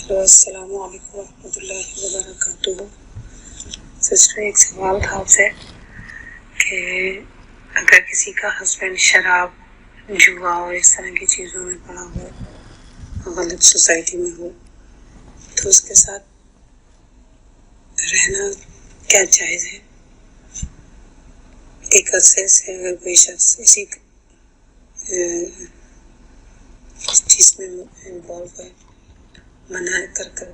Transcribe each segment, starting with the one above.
السلام علیکم ورحمۃ اللہ وبرکاتہ۔ سسٹر، ایک سوال تھا آپ سے کہ اگر کسی کا ہسبینڈ شراب، جوا اور اس طرح کی چیزوں میں پڑا ہو، غلط سوسائٹی میں ہو، تو اس کے ساتھ رہنا کیا جائز ہے؟ ایک عرصے سے اگر کوئی شخص اسی چیز میں انوالو ہے، منع کر کے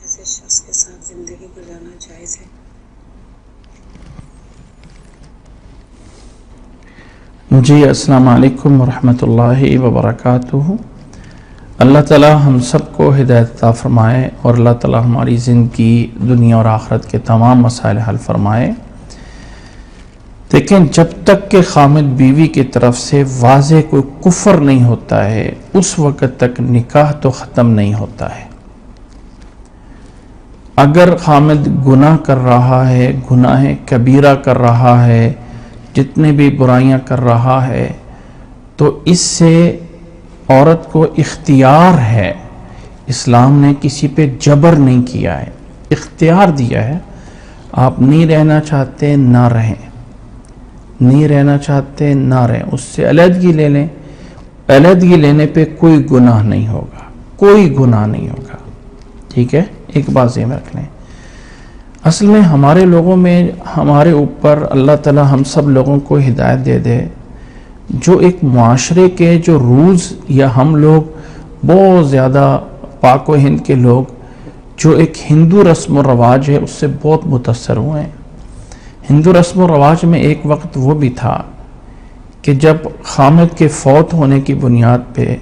ایسے شخص کے ساتھ زندگی گزارنا جائز ہے؟ جی السلام علیکم ورحمۃ اللہ وبرکاتہ۔ اللہ تعالی ہم سب کو ہدایت عطا فرمائے اور اللہ تعالی ہماری زندگی، دنیا اور آخرت کے تمام مسائل حل فرمائے۔ لیکن جب تک کہ خامد بیوی کی طرف سے واضح کوئی کفر نہیں ہوتا ہے، اس وقت تک نکاح تو ختم نہیں ہوتا ہے۔ اگر خامد گناہ کر رہا ہے، گناہ کبیرہ کر رہا ہے، جتنے بھی برائیاں کر رہا ہے، تو اس سے عورت کو اختیار ہے۔ اسلام نے کسی پہ جبر نہیں کیا ہے، اختیار دیا ہے۔ آپ نہیں رہنا چاہتے نہ رہیں، نہیں رہنا چاہتے نہ رہیں، اس سے علیحدگی لے لیں۔ علیحدگی لینے پہ کوئی گناہ نہیں ہوگا، کوئی گناہ نہیں ہوگا، ٹھیک ہے؟ ایک بات ذہن میں رکھ لیں۔ اصل میں ہمارے لوگوں میں، ہمارے اوپر اللہ تعالی ہم سب لوگوں کو ہدایت دے دے، جو ایک معاشرے کے جو رولز، یا ہم لوگ بہت زیادہ پاک و ہند کے لوگ جو ایک ہندو رسم و رواج ہے اس سے بہت متاثر ہوئے ہیں۔ ہندو رسم و رواج میں ایک وقت وہ بھی تھا کہ جب خامد کے فوت ہونے کی بنیاد پہ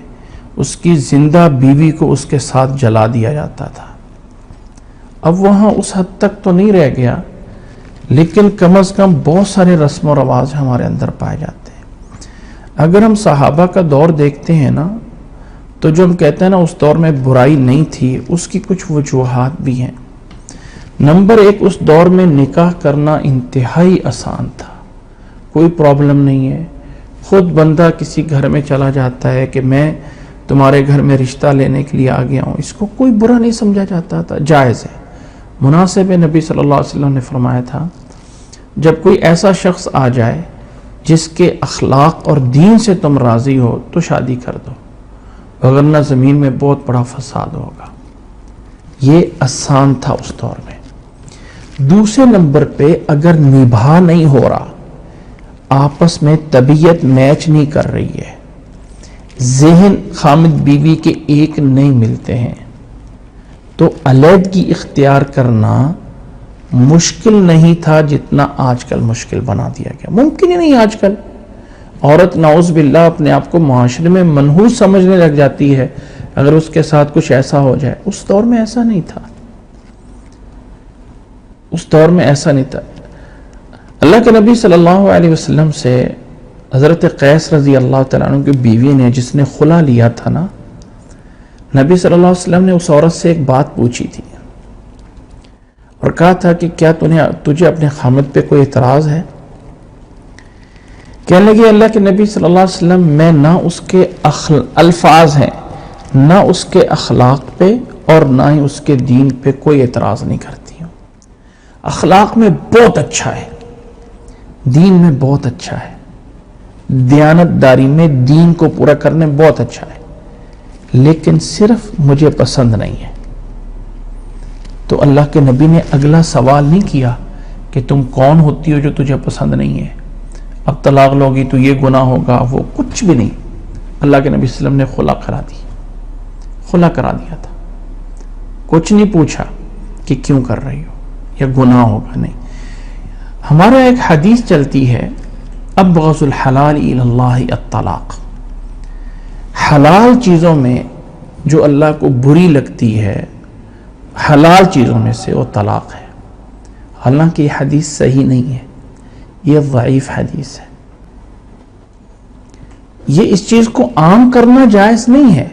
اس کی زندہ بیوی کو اس کے ساتھ جلا دیا جاتا تھا۔ اب وہاں اس حد تک تو نہیں رہ گیا، لیکن کم از کم بہت سارے رسم و رواج ہمارے اندر پائے جاتے ہیں۔ اگر ہم صحابہ کا دور دیکھتے ہیں نا، تو جو ہم کہتے ہیں نا اس دور میں برائی نہیں تھی، اس کی کچھ وجوہات بھی ہیں۔ نمبر ایک، اس دور میں نکاح کرنا انتہائی آسان تھا، کوئی پرابلم نہیں ہے۔ خود بندہ کسی گھر میں چلا جاتا ہے کہ میں تمہارے گھر میں رشتہ لینے کے لیے آ گیا ہوں، اس کو کوئی برا نہیں سمجھا جاتا تھا، جائز ہے، مناسب ہے۔ نبی صلی اللہ علیہ وسلم نے فرمایا تھا جب کوئی ایسا شخص آ جائے جس کے اخلاق اور دین سے تم راضی ہو تو شادی کر دو، وگرنہ زمین میں بہت بڑا فساد ہوگا۔ یہ آسان تھا اس دور میں۔ دوسرے نمبر پہ، اگر نبھا نہیں ہو رہا، آپس میں طبیعت میچ نہیں کر رہی ہے، ذہن خامد بیوی کے ایک نہیں ملتے ہیں، تو علیحدگی اختیار کرنا مشکل نہیں تھا جتنا آج کل مشکل بنا دیا گیا۔ ممکن ہی نہیں آج کل۔ عورت نعوذ باللہ اپنے آپ کو معاشرے میں منحوس سمجھنے لگ جاتی ہے اگر اس کے ساتھ کچھ ایسا ہو جائے۔ اس دور میں ایسا نہیں تھا، اس دور میں ایسا نہیں تھا۔ اللہ کے نبی صلی اللہ علیہ وسلم سے حضرت قیس رضی اللہ تعالیٰ عنہ کی بیوی نے، جس نے خلا لیا تھا نا، نبی صلی اللہ علیہ وسلم نے اس عورت سے ایک بات پوچھی تھی اور کہا تھا کہ کیا تجھے اپنے خامد پہ کوئی اعتراض ہے؟ کہنے لگی اللہ کے نبی صلی اللہ علیہ وسلم، میں نہ اس کے الفاظ ہیں، نہ اس کے اخلاق پہ اور نہ ہی اس کے دین پہ کوئی اعتراض نہیں کرتی ہوں۔ اخلاق میں بہت اچھا ہے، دین میں بہت اچھا ہے، دیانت داری میں دین کو پورا کرنے بہت اچھا ہے، لیکن صرف مجھے پسند نہیں ہے۔ تو اللہ کے نبی نے اگلا سوال نہیں کیا کہ تم کون ہوتی ہو جو تجھے پسند نہیں ہے، اب طلاق لوگی تو یہ گناہ ہوگا، وہ کچھ بھی نہیں۔ اللہ کے نبی صلی اللہ علیہ وسلم نے خلا کرا دی، خلا کرا دیا تھا، کچھ نہیں پوچھا کہ کیوں کر رہی ہو یا گناہ ہوگا، نہیں۔ ہمارا ایک حدیث چلتی ہے، ابغض الحلال الی اللہ الطلاق، حلال چیزوں میں جو اللہ کو بری لگتی ہے، حلال چیزوں میں سے وہ طلاق ہے۔ حالانکہ یہ حدیث صحیح نہیں ہے، یہ ضعیف حدیث ہے۔ یہ اس چیز کو عام کرنا جائز نہیں ہے،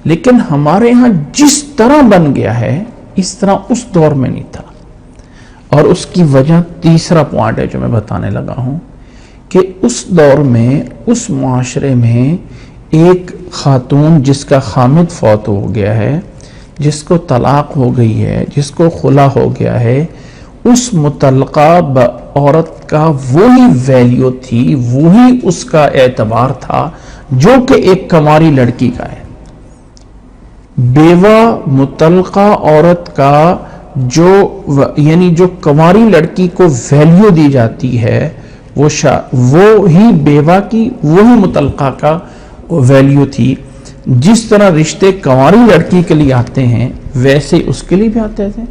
لیکن ہمارے ہاں جس طرح بن گیا ہے اس طرح اس دور میں نہیں تھا۔ اور اس کی وجہ تیسرا پوائنٹ ہے جو میں بتانے لگا ہوں، کہ اس دور میں، اس معاشرے میں ایک خاتون جس کا خامد فوت ہو گیا ہے، جس کو طلاق ہو گئی ہے، جس کو خلا ہو گیا ہے، اس متعلقہ عورت کا وہی ویلیو تھی، وہی اس کا اعتبار تھا جو کہ ایک کنواری لڑکی کا ہے۔ بیوہ مطلقہ عورت کا جو کنواری لڑکی کو ویلیو دی جاتی ہے، وہ ہی بیوہ کی وہی مطلقہ کا ویلیو تھی۔ جس طرح رشتے کنواری لڑکی کے لیے آتے ہیں ویسے اس کے لیے بھی آتے تھے۔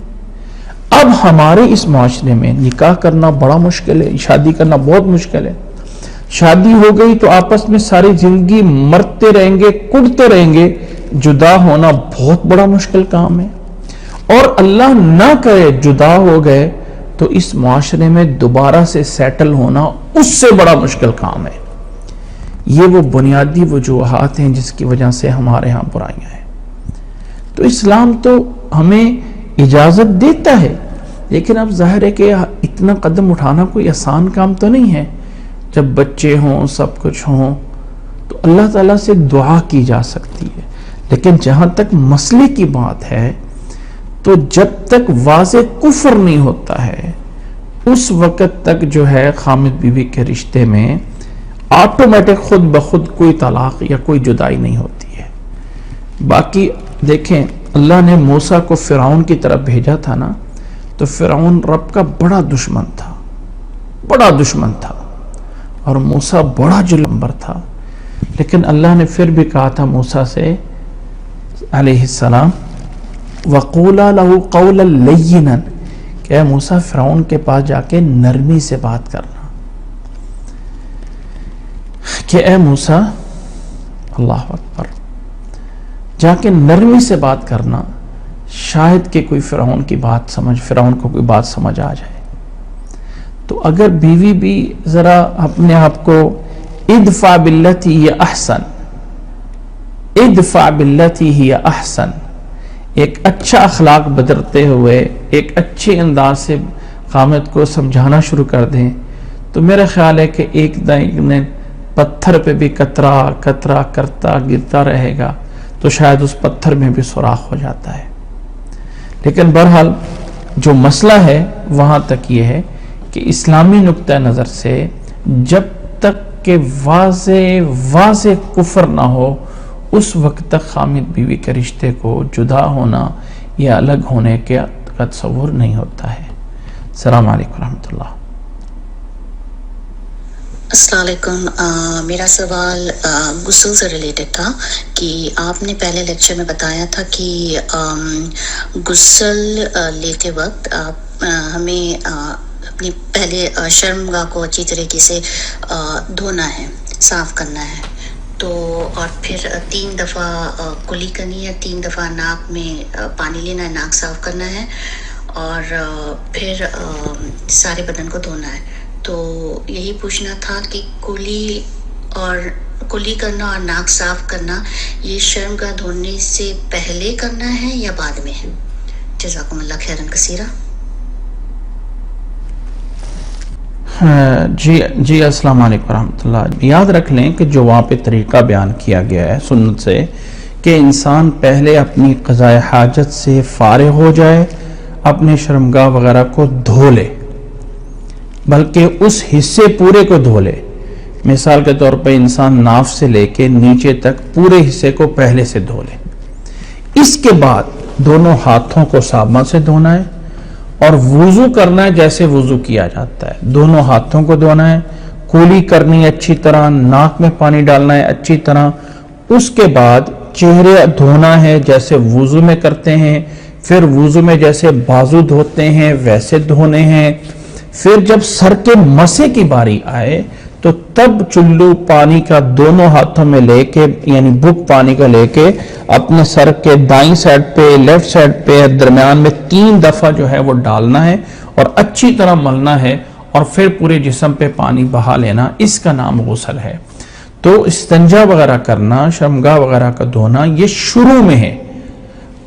اب ہمارے اس معاشرے میں نکاح کرنا بڑا مشکل ہے، شادی کرنا بہت مشکل ہے۔ شادی ہو گئی تو آپس میں ساری زندگی مرتے رہیں گے، کٹتے رہیں گے، جدا ہونا بہت بڑا مشکل کام ہے۔ اور اللہ نہ کرے جدا ہو گئے تو اس معاشرے میں دوبارہ سے سیٹل ہونا اس سے بڑا مشکل کام ہے۔ یہ وہ بنیادی وجوہات ہیں جس کی وجہ سے ہمارے ہاں برائیاں ہیں۔ تو اسلام تو ہمیں اجازت دیتا ہے، لیکن اب ظاہر ہے کہ اتنا قدم اٹھانا کوئی آسان کام تو نہیں ہے۔ جب بچے ہوں، سب کچھ ہوں، تو اللہ تعالیٰ سے دعا کی جا سکتی ہے، لیکن جہاں تک مسئلے کی بات ہے تو جب تک واضح کفر نہیں ہوتا ہے اس وقت تک جو ہے خامد بیوی کے رشتے میں آٹومیٹک خود بخود کوئی طلاق یا کوئی جدائی نہیں ہوتی ہے۔ باقی دیکھیں، اللہ نے موسیٰ کو فرعون کی طرف بھیجا تھا نا، تو فرعون رب کا بڑا دشمن تھا اور موسیٰ بڑا جلمبر تھا، لیکن اللہ نے پھر بھی کہا تھا موسیٰ سے علیہ السلام وَقُولَا لَهُ قَوْلًا لَيِّنًا کہ اے موسیٰ فرعون کے پاس جا کے نرمی سے بات کرنا، کہ اے موسیٰ اللہ اکبر جا کے نرمی سے بات کرنا، شاید کہ کوئی فرعون کو کوئی بات سمجھ آ جائے۔ تو اگر بیوی بھی ذرا اپنے آپ کو ادفع باللتی ہی احسن ایک اچھا اخلاق بدلتے ہوئے ایک اچھے انداز سے خامد کو سمجھانا شروع کر دیں، تو میرا خیال ہے کہ ایک دن پتھر پہ بھی قطرہ قطرہ کرتا گرتا رہے گا تو شاید اس پتھر میں بھی سوراخ ہو جاتا ہے۔ لیکن بہرحال جو مسئلہ ہے وہاں تک یہ ہے کہ اسلامی نقطہ نظر سے جب تک کہ واضح کفر نہ ہو اس وقت تک خامد بیوی کے رشتے کو جدا ہونا یا الگ ہونے کا تصور نہیں ہوتا ہے۔ السلام علیکم ورحمۃ اللہ۔ السلام علیکم، میرا سوال غسل سے ریلیٹڈ تھا کہ آپ نے پہلے لیکچر میں بتایا تھا کہ غسل لیتے وقت ہمیں اپنی پہلے شرمگاہ کو اچھی طریقے سے دھونا ہے، صاف کرنا ہے، تو اور پھر 3 دفعہ کلی کرنی ہے، 3 دفعہ ناک میں پانی لینا ہے، ناک صاف کرنا ہے، اور پھر سارے بدن کو دھونا ہے۔ تو یہی پوچھنا تھا کہ کلی کرنا اور ناک صاف کرنا یہ شرمگاہ دھونے سے پہلے کرنا ہے یا بعد میں؟ جزاکم اللہ خیرن کثیرہ۔ جی السلام علیکم ورحمۃ اللہ۔ یاد رکھ لیں کہ جو وہاں پہ طریقہ بیان کیا گیا ہے سنت سے کہ انسان پہلے اپنی قضاء حاجت سے فارغ ہو جائے، اپنے شرمگاہ وغیرہ کو دھو لے، بلکہ اس حصے پورے کو دھو لے۔ مثال کے طور پہ انسان ناف سے لے کے نیچے تک پورے حصے کو پہلے سے دھو لے۔ اس کے بعد دونوں ہاتھوں کو صابن سے دھونا ہے اور وضو کرنا ہے جیسے وضو کیا جاتا ہے، دونوں ہاتھوں کو دھونا ہے، کولی کرنی ہے اچھی طرح، ناک میں پانی ڈالنا ہے اچھی طرح۔ اس کے بعد چہرے دھونا ہے جیسے وضو میں کرتے ہیں، پھر وضو میں جیسے بازو دھوتے ہیں ویسے دھونے ہیں۔ پھر جب سر کے مسے کی باری آئے تو تب چلو پانی کا دونوں ہاتھوں میں لے کے، یعنی بک پانی کا لے کے اپنے سر کے دائیں سائڈ پہ، لیفٹ سائڈ پہ، درمیان میں 3 دفعہ جو ہے وہ ڈالنا ہے اور اچھی طرح ملنا ہے، اور پھر پورے جسم پہ پانی بہا لینا۔ اس کا نام غسل ہے۔ تو استنجا وغیرہ کرنا، شرمگاہ وغیرہ کا دھونا یہ شروع میں ہے۔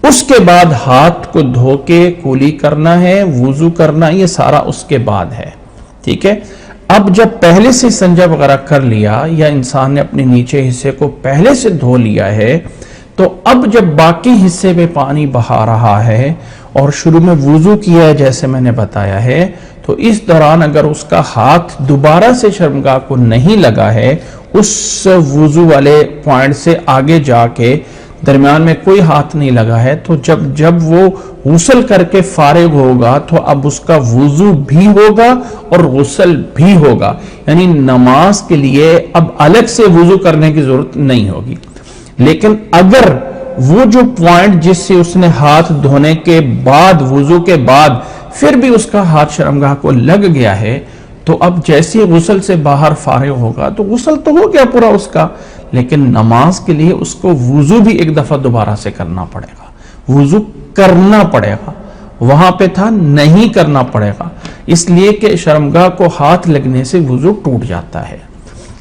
اس کے بعد ہاتھ کو دھو کے کولی کرنا ہے، وضو کرنا، یہ سارا اس کے بعد ہے۔ ٹھیک ہے۔ اب جب پہلے سے استنجا وغیرہ کر لیا یا انسان نے اپنے نیچے حصے کو پہلے سے دھو لیا ہے، تو اب جب باقی حصے میں پانی بہا رہا ہے اور شروع میں وضو کیا ہے جیسے میں نے بتایا ہے، تو اس دوران اگر اس کا ہاتھ دوبارہ سے شرمگاہ کو نہیں لگا ہے، اس وضو والے پوائنٹ سے آگے جا کے درمیان میں کوئی ہاتھ نہیں لگا ہے، تو جب وہ غسل کر کے فارغ ہوگا تو اب اس کا وضو بھی ہوگا اور غسل بھی ہوگا، یعنی نماز کے لیے اب الگ سے وضو کرنے کی ضرورت نہیں ہوگی۔ لیکن اگر وہ جو پوائنٹ جس سے اس نے ہاتھ دھونے کے بعد، وضو کے بعد پھر بھی اس کا ہاتھ شرمگاہ کو لگ گیا ہے، تو اب جیسے غسل سے باہر فارغ ہوگا تو غسل تو ہو گیا پورا اس کا، لیکن نماز کے لیے اس کو وضو بھی ایک دفعہ دوبارہ سے کرنا پڑے گا، وضو کرنا پڑے گا، وہاں پہ تھا نہیں کرنا پڑے گا، اس لیے کہ شرمگاہ کو ہاتھ لگنے سے وضو ٹوٹ جاتا ہے۔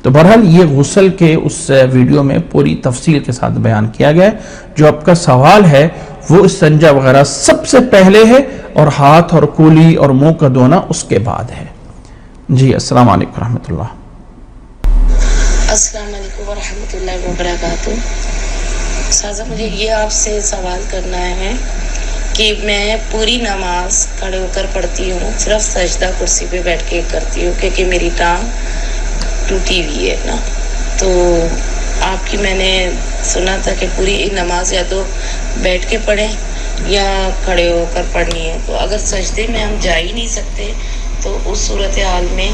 تو بہرحال یہ غسل کے اس ویڈیو میں پوری تفصیل کے ساتھ بیان کیا گیا ہے۔ جو آپ کا سوال ہے وہ استنجا وغیرہ سب سے پہلے ہے اور ہاتھ اور کولی اور منہ کا دھونا اس کے بعد ہے۔ جی السلام علیکم ورحمۃ اللہ۔ السلام علیکم ورحمۃ اللہ وبرکاتہ۔ سازا مجھے یہ آپ سے سوال کرنا ہے کہ میں پوری نماز کھڑے ہو کر پڑھتی ہوں، صرف سجدہ کرسی پہ بیٹھ کے کرتی ہوں کیونکہ میری ٹانگ ٹوٹی ہوئی ہے نا، تو آپ کی میں نے سنا تھا کہ پوری نماز یا تو بیٹھ کے پڑھیں یا کھڑے ہو کر پڑھنی ہے، تو اگر سجدے میں ہم جا ہی نہیں سکتے تو اس صورتحال میں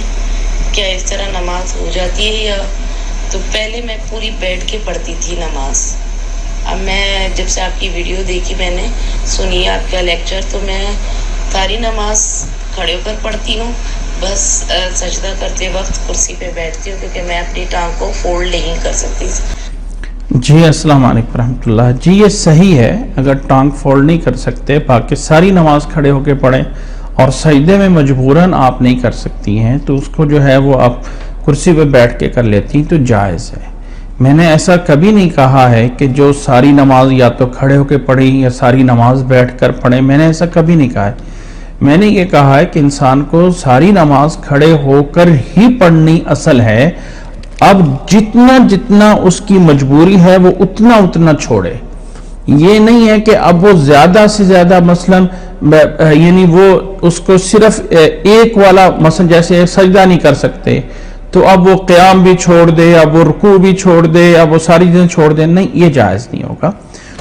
کیا اس طرح نماز ہو جاتی ہے؟ یا تو پہلے میں پوری بیٹھ کے پڑھتی تھی نماز، اب میں جب سے آپ کی ویڈیو دیکھی، میں نے سنی آپ کا لیکچر، تو میں ساری نماز کھڑے ہو کر پڑھتی ہوں، بس سجدہ کرتے وقت کرسی پہ بیٹھتی ہوں کیونکہ میں اپنی ٹانگ کو فولڈ نہیں کر سکتی۔ جی السلام علیکم رحمۃ اللہ۔ جی یہ صحیح ہے، اگر ٹانگ فولڈ نہیں کر سکتے، باقی ساری نماز کھڑے ہو کے پڑھیں اور سجدے میں مجبوراً آپ نہیں کر سکتی ہیں تو اس کو جو ہے وہ آپ کرسی پہ بیٹھ کے کر لیتی ہیں تو جائز ہے۔ میں نے ایسا کبھی نہیں کہا ہے کہ جو ساری نماز یا تو کھڑے ہو کے پڑھی یا ساری نماز بیٹھ کر پڑھیں، میں نے ایسا کبھی نہیں کہا ہے۔ میں نے یہ کہا ہے کہ انسان کو ساری نماز کھڑے ہو کر ہی پڑھنی اصل ہے، اب جتنا اس کی مجبوری ہے وہ اتنا چھوڑے۔ یہ نہیں ہے کہ اب وہ زیادہ سے زیادہ مثلاً یعنی وہ اس کو صرف ایک والا مثلا جیسے سجدہ نہیں کر سکتے تو اب وہ قیام بھی چھوڑ دے، اب وہ رکوع بھی چھوڑ دے، اب وہ ساری چیزیں چھوڑ دے، نہیں، یہ جائز نہیں ہوگا۔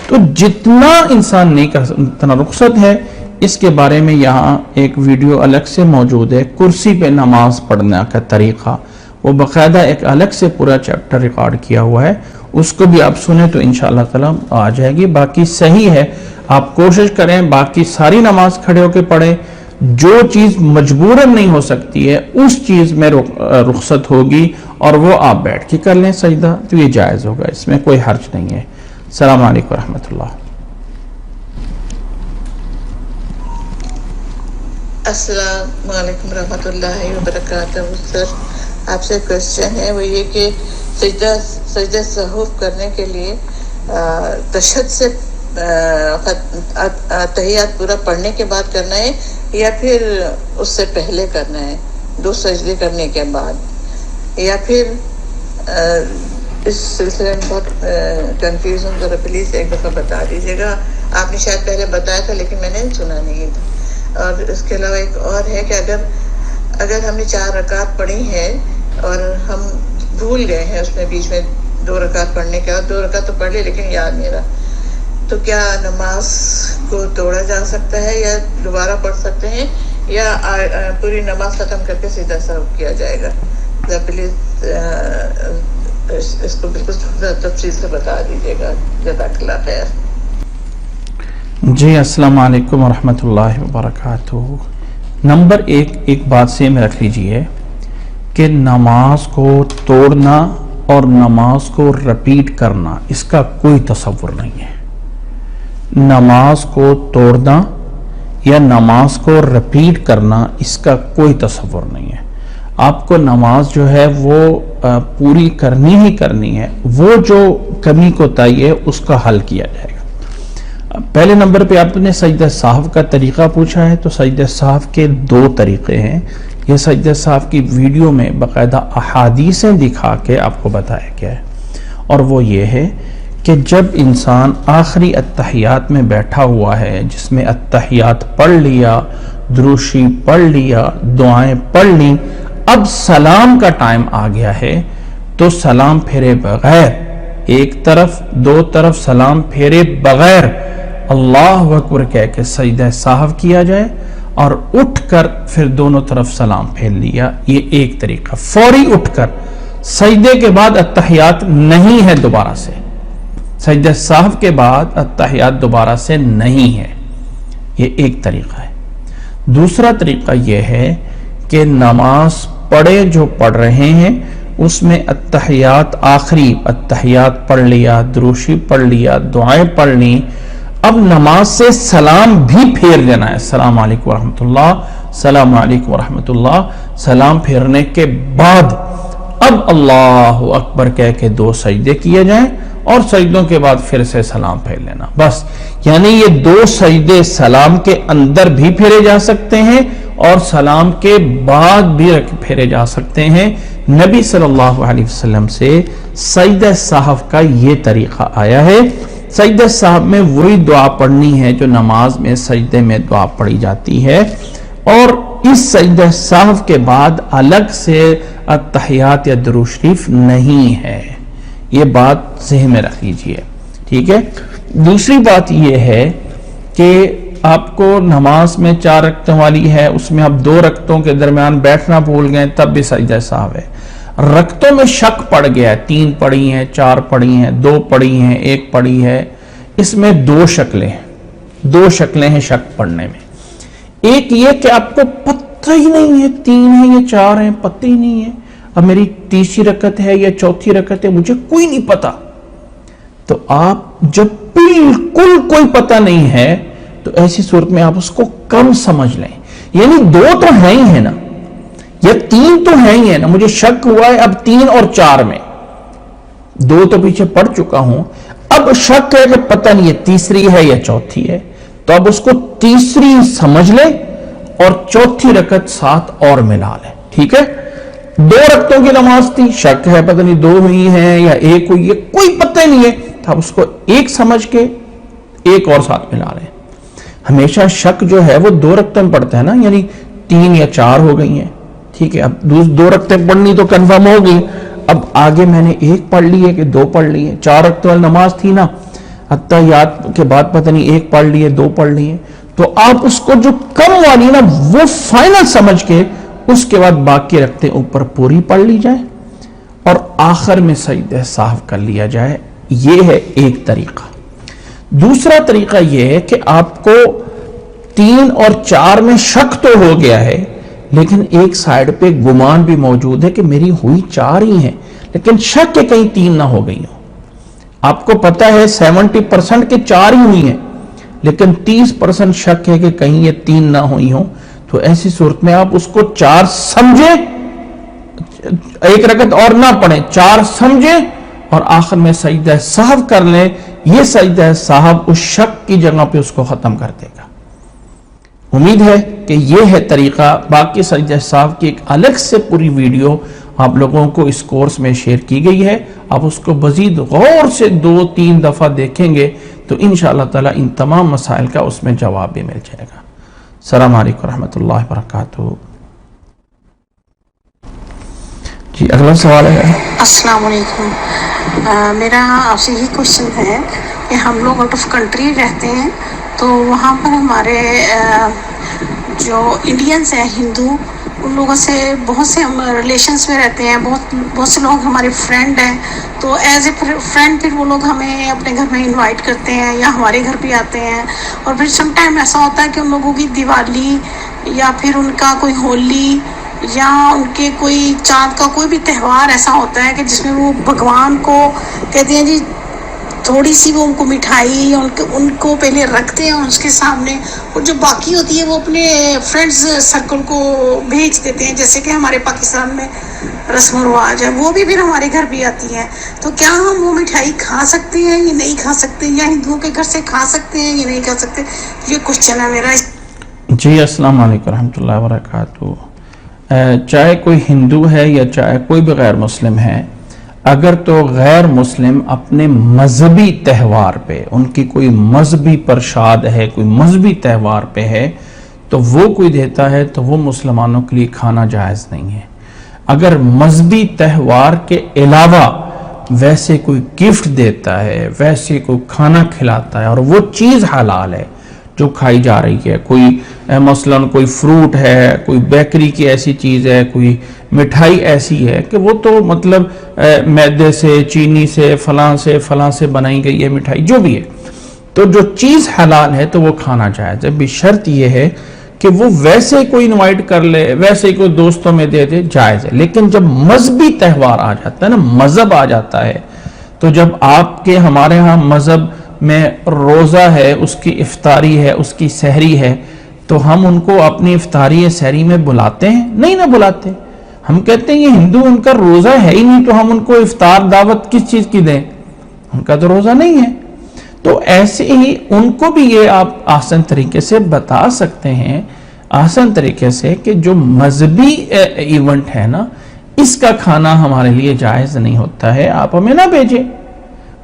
تو جتنا انسان نہیں کر سکتا اتنا رخصت ہے۔ اس کے بارے میں یہاں ایک ویڈیو الگ سے موجود ہے، کرسی پہ نماز پڑھنے کا طریقہ، وہ باقاعدہ ایک الگ سے پورا چیپٹر ریکارڈ کیا ہوا ہے، اس کو بھی آپ سنیں تو انشاءاللہ تعالی آ جائے گی۔ باقی صحیح ہے، آپ کوشش کریں باقی ساری نماز کھڑے ہو کے پڑھیں، جو چیز مجبوراً نہیں ہو سکتی ہے اس چیز میں رخصت ہوگی اور وہ آپ بیٹھ کے کر لیں سجدہ، تو یہ جائز ہوگا، اس میں کوئی حرج نہیں ہے۔ السلام علیکم ورحمۃ اللہ۔ السلام علیکم رحمۃ اللہ وبرکاتہ۔ سر آپ سے کوشچن ہے، وہ یہ کہ سجدہ سہو کرنے کے لیے تشہد سے تحیات پورا پڑھنے کے بعد کرنا ہے یا پھر اس سے پہلے کرنا ہے، دو سجدے کرنے کے بعد، یا پھر اس سلسلے میں بہت کنفیوز ہوں، ذرا پلیز ایک دفعہ بتا دیجیے گا۔ آپ نے شاید پہلے بتایا تھا لیکن میں نے سنا نہیں تھا۔ اور اس کے علاوہ ایک اور ہے کہ اگر ہم نے 4 رکعت پڑھی ہیں اور ہم بھول گئے ہیں اس میں بیچ میں 2 رکعت پڑھنے کے بعد، 2 رکعت تو پڑھ لی لیکن یاد نہیں رہا، تو کیا نماز کو توڑا جا سکتا ہے یا دوبارہ پڑھ سکتے ہیں یا پوری نماز ختم کر کے سیدھا سہو کیا جائے گا؟ پلیز اس کو بالکل تفصیل سے بتا دیجیے گا، جزاک اللہ خیر۔ جی السلام علیکم ورحمۃ اللہ وبرکاتہ۔ نمبر ایک بات سے میں رکھ لیجئے کہ نماز کو توڑنا اور نماز کو رپیٹ کرنا اس کا کوئی تصور نہیں ہے۔ نماز کو توڑنا یا نماز کو رپیٹ کرنا اس کا کوئی تصور نہیں ہے۔ آپ کو نماز جو ہے وہ پوری کرنی ہی کرنی ہے، وہ جو کمی کوتاہی ہے اس کا حل کیا جائے گا۔ پہلے نمبر پہ آپ نے سجدہ سہو کا طریقہ پوچھا ہے، تو سجدہ سہو کے 2 طریقے ہیں۔ یہ سجدہ صاحب کی ویڈیو میں باقاعدہ احادیثیں دکھا کے آپ کو بتایا گیا ہے، اور وہ یہ ہے کہ جب انسان آخری اتحیات میں بیٹھا ہوا ہے، جس میں اتحیات پڑھ لیا، دروشی پڑھ لیا، دعائیں پڑھ لی، اب سلام کا ٹائم آ گیا ہے، تو سلام پھیرے بغیر، ایک طرف دو طرف سلام پھیرے بغیر اللہ اکبر کہہ کے سجدہ صاحب کیا جائے، اور اٹھ کر پھر دونوں طرف سلام پھیر لیا۔ یہ ایک طریقہ، فوری اٹھ کر، سجدے کے بعد اتحیات نہیں ہے دوبارہ سے، سجدہ صاحب کے بعد اتحیات دوبارہ سے نہیں ہے، یہ ایک طریقہ ہے۔ دوسرا طریقہ یہ ہے کہ نماز پڑھے جو پڑھ رہے ہیں اس میں اتحیات، آخری اتحیات پڑھ لیا، دروشی پڑھ لیا، دعائیں پڑھ لی، اب نماز سے سلام بھی پھیر لینا ہے، السلام علیکم ورحمۃ اللہ، السلام علیکم ورحمۃ اللہ۔ سلام پھیرنے کے بعد اب اللہ اکبر کہہ کے 2 سجدے کیے جائیں، اور سجدوں کے بعد پھر سے سلام پھیر لینا، بس۔ یعنی یہ 2 سجدے سلام کے اندر بھی پھیرے جا سکتے ہیں اور سلام کے بعد بھی پھیرے جا سکتے ہیں۔ نبی صلی اللہ علیہ وسلم سے سجدہ صاحب کا یہ طریقہ آیا ہے۔ سجدہ صاحب میں وہی دعا پڑھنی ہے جو نماز میں سجدے میں دعا پڑھی جاتی ہے، اور اس سجدہ صاحب کے بعد الگ سے اتحیات یا درود شریف نہیں ہے، یہ بات ذہن میں رکھ لیجئے، ٹھیک ہے۔ دوسری بات یہ ہے کہ آپ کو نماز میں 4 رکعتوں والی ہے، اس میں آپ 2 رکعتوں کے درمیان بیٹھنا بھول گئے تب بھی سجدہ صاحب ہے۔ رکعتوں میں شک پڑ گیا ہے، 3 پڑھی ہیں، 4 پڑھی ہیں، 2 پڑھی ہیں، 1 پڑھی ہے، اس میں 2 شکلیں ہیں، 2 شکلیں ہیں شک پڑھنے میں۔ ایک یہ کہ آپ کو پتہ ہی نہیں ہے 3 ہیں یا 4 ہیں، پتہ ہی نہیں ہے، اب میری تیسری رکعت ہے یا چوتھی رکعت ہے، مجھے کوئی نہیں پتا۔ تو آپ جب بالکل کوئی پتہ نہیں ہے تو ایسی صورت میں آپ اس کو کم سمجھ لیں، یعنی 2 تو ہیں ہی ہے نا، یا 3 تو ہیں ہی ہے نا، مجھے شک ہوا ہے اب 3 اور 4 میں، 2 تو پیچھے پڑھ چکا ہوں، اب شک ہے کہ پتہ نہیں ہے تیسری ہے یا چوتھی ہے، تو اب اس کو تیسری سمجھ لیں اور چوتھی رکعت ساتھ اور ملا لیں، ٹھیک ہے۔ 2 رکعتوں کی نماز تھی، شک ہے پتہ نہیں 2 ہوئی ہیں یا 1 ہوئی ہے، کوئی پتہ نہیں ہے، تو اب اس کو 1 سمجھ کے 1 اور ساتھ ملا لیں۔ ہمیشہ شک جو ہے وہ 2 رکعتیں میں پڑھتے ہیں نا، یعنی 3 یا 4 ہو گئی ہیں، ٹھیک ہے، اب 2 رکعتیں پڑھنی تو کنفرم ہوگی، اب آگے میں نے 1 پڑھ لی ہے کہ 2 پڑھ لی ہے، 4 رکعتوں والی نماز تھی نا، اتحیات کے بعد پتہ نہیں 1 پڑھ لی ہے 2 پڑھ لی ہے، تو آپ اس کو جو کم والی نا وہ فائنل سمجھ کے اس کے بعد باقی رکھتے اوپر پوری پڑھ لی جائے اور آخر میں سجدہ صاحب کر لیا جائے، یہ ہے ایک طریقہ۔ دوسرا طریقہ یہ ہے کہ آپ کو 3 اور 4 میں شک تو ہو گیا ہے، لیکن ایک سائیڈ پہ گمان بھی موجود ہے کہ میری ہوئی 4 ہی ہیں، لیکن شک کہ کہیں 3 نہ ہو گئی ہوں۔ آپ کو پتا ہے 70% کے 4 ہی ہوئی ہیں، لیکن 30% شک ہے کہ کہیں یہ 3 نہ ہوئی ہوں، تو ایسی صورت میں آپ اس کو 4 سمجھیں، 1 رکعت اور نہ پڑھیں، 4 سمجھیں اور آخر میں سجدہ صاحب کر لیں۔ یہ سجدہ صاحب اس شک کی جگہ پہ اس کو ختم کر دے گا۔ امید ہے کہ یہ ہے طریقہ۔ باقی سجدہ صاحب کی ایک الگ سے پوری ویڈیو آپ لوگوں کو اس کورس میں شیئر کی گئی ہے، آپ اس کو مزید غور سے 2-3 دفعہ دیکھیں گے تو انشاءاللہ تعالی ان تمام مسائل کا اس میں جواب بھی مل جائے گا۔ السلام علیکم ورحمۃ اللہ وبرکاتہ۔ جی اگلا سوال ہے۔ السلام علیکم، میرا آپ سے یہ کوشچن ہے کہ ہم لوگ آؤٹ آف کنٹری رہتے ہیں، تو وہاں پر ہمارے جو انڈینس ہیں ہندو، ان لوگوں سے بہت سے ہم ریلیشنس میں رہتے ہیں، بہت سے لوگ ہمارے فرینڈ ہیں، تو ایز اے فرینڈ پھر وہ لوگ ہمیں اپنے گھر میں انوائٹ کرتے ہیں یا ہمارے گھر بھی آتے ہیں، اور پھر سم ٹائم ایسا ہوتا ہے کہ ان لوگوں کی دیوالی یا پھر ان کا کوئی ہولی یا ان کے کوئی چاند کا کوئی بھی تہوار ایسا ہوتا ہے کہ جس میں وہ بھگوان کو کہتے ہیں جی تھوڑی سی وہ ان کو مٹھائی ان کو پہلے رکھتے ہیں اس کے سامنے، اور جو باقی ہوتی ہے وہ اپنے فرینڈز سرکل کو بھیج دیتے ہیں، جیسے کہ ہمارے پاکستان میں رسم و رواج ہے، وہ بھی پھر ہمارے گھر بھی آتی ہیں، تو کیا ہم وہ مٹھائی کھا سکتے ہیں یا نہیں کھا سکتے، یا ہندوؤں کے گھر سے کھا سکتے ہیں یا نہیں کھا سکتے؟ یہ کوشچن ہے میرا۔ جی السلام علیکم ورحمۃ اللہ وبرکاتہ۔ چاہے کوئی ہندو ہے یا چاہے کوئی بھی غیر مسلم ہے، اگر تو غیر مسلم اپنے مذہبی تہوار پہ، ان کی کوئی مذہبی پرشاد ہے، کوئی مذہبی تہوار پہ ہے، تو وہ کوئی دیتا ہے تو وہ مسلمانوں کے لیے کھانا جائز نہیں ہے۔ اگر مذہبی تہوار کے علاوہ ویسے کوئی گفٹ دیتا ہے، ویسے کوئی کھانا کھلاتا ہے اور وہ چیز حلال ہے جو کھائی جا رہی ہے، کوئی مثلاً کوئی فروٹ ہے، کوئی بیکری کی ایسی چیز ہے، کوئی مٹھائی ایسی ہے کہ وہ تو مطلب میدے سے، چینی سے، فلاں سے بنائی گئی ہے مٹھائی، جو بھی ہے، تو جو چیز حلال ہے تو وہ کھانا جائز ہے، بشرط یہ ہے کہ وہ ویسے کوئی انوائٹ کر لے، ویسے کوئی دوستوں میں دے دے، جائز ہے۔ لیکن جب مذہبی تہوار آ جاتا ہے نا، مذہب آ جاتا ہے، تو جب آپ کے ہمارے ہاں مذہب میں روزہ ہے، اس کی افطاری ہے، اس کی سحری ہے، تو ہم ان کو اپنی افطاری یا سحری میں بلاتے ہیں؟ نہیں نہ بلاتے۔ ہم کہتے ہیں یہ ہندو، ان کا روزہ ہے ہی نہیں، تو ہم ان کو افطار دعوت کس چیز کی دیں؟ ان کا تو روزہ نہیں ہے۔ تو ایسے ہی ان کو بھی یہ آپ آسان طریقے سے بتا سکتے ہیں، آسان طریقے سے، کہ جو مذہبی ایونٹ ہے نا، اس کا کھانا ہمارے لیے جائز نہیں ہوتا ہے، آپ ہمیں نہ بھیجیں۔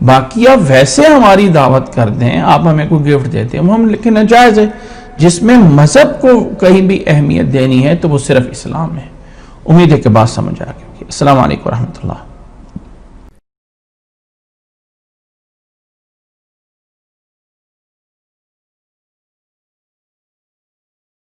باقی آپ ویسے ہماری دعوت کر دیں، آپ ہمیں کوئی گفٹ دیتے ہیں، ہم لیکن جائز ہے۔ جس میں مذہب کو کہیں بھی اہمیت دینی ہے تو وہ صرف اسلام ہے۔ امید ہے کہ بات سمجھ آ گئی۔ السلام علیکم ورحمۃ اللہ۔